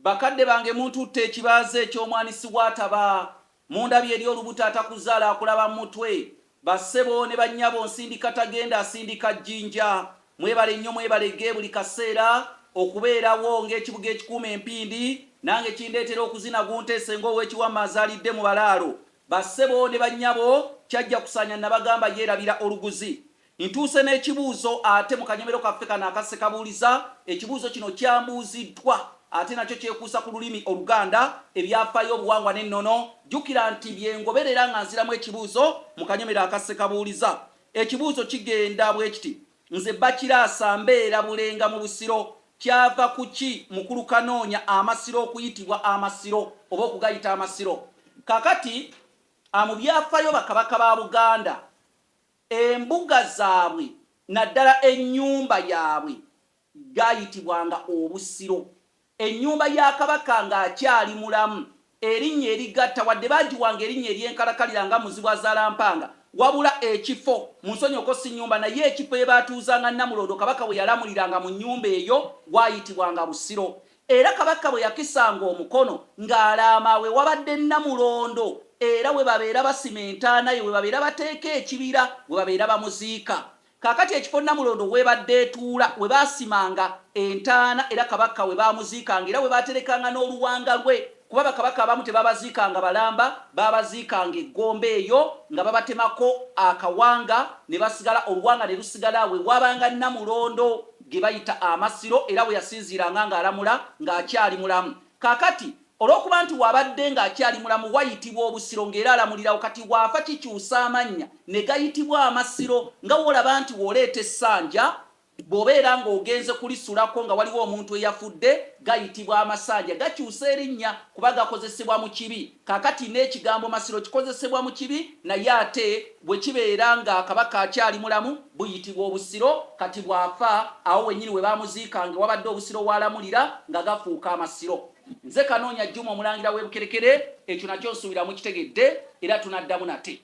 bakadde bange muntutte ekibaaze eky'omwanisi bw'ataba mundabye eri olubuto atakuzaala akulaba mutwe bassebo ne bannyabo nsindika tagenda asindika jjinja mwebale nnyo mwebalege buli kaseera okubeerawo ng'ekibuga ekikuuma empindi nange kindeetera okuzina gunteese ng'ow'ekiwamma azaalidde mu balaalo bassebo ne bannyabo kyajja kusanya nabagamba yeerabira oluguzi ntuuse n'ekibuuzo ate mu kanyomero kaffe kano aka Ssekabuuliza ekibuuzo kino kyambuuziddwa ate nakyo kyekuusa ku lulimi Oluganda ebyafaayo obuwangwa n'ennono jjukira nti byengoberera nga nziramu ekibuuzo mu kanyomero aka Ssekabuuliza ekibuuzo kigenda bwe kiti nze Bakiraasa mbeera Bulenga mu Busiro kyava ku ki mukulu kanoonya amasiro okuyitibwa amasiro oba okugayita amasiro kakati mu byafaayo bakabaka ba Buganda embuga zaabwe naddala ennyumba yaabwe gayitibwanga Obusiro ennyumba ya kabaka ng'akyali mulamu erinnya erigatta wadde baagiwanga erinnya ery'enkalakalira nga Muzibu Azaalampanga wabula Ekifo munsonyoko si nnyumba naye Ekifo yebaatuuzanga Namulondo kabaka bwe yalamuliranga mu nnyumba eyo gwayitibwanga Busiro era kabaka bwe yakisanga omukono ng'alaama we wabadde Namulondo era we babeera basima entaana ye we babeera bateeka ekibira we babeera bamuziika kakati Ekifo Namulondo webadde etuula we baasimanga entaana era kabaka we baamuziikanga era we baaterekanga n'oluwanga lwe kuba bakabaka abamu tebabaziikanga balamba baabaziikanga eggombe eyo nga babatemako akawanga ne basigala oluwanga ne lusigala we wabanga Namulondo ge bayita amasiro era we yasinziiranga ng'alamula ng'akyali mulamu kakati olw'okuba nti wabadde ng'akyali mulamu wayitibwa Obusiro ng'era alamulirawo kati waafa kikyusa amannya ne gayitibwa amasiro nga wolaba nti w'oleeta essanja bw'obeera ng'ogenze kulisulako nga waliwo omuntu eyafudde gayitibwa amasanja gakyusa erinnya kuba gakozesebwa mu kibi kakati n'ekigambo masiro kikozesebwa mu kibi naye ate bwe kibeera nga kabaka akyali mulamu buyitibwa Obusiro kati bw'afa awo wennyini we baamuziikanga wabadde Obusiro waalamulira nga gafuuka amasiro nze Kanoonya Juma omulangira w'e Bukerekere ekyo nakyo nsuubira mukitegedde era tunaddamu nate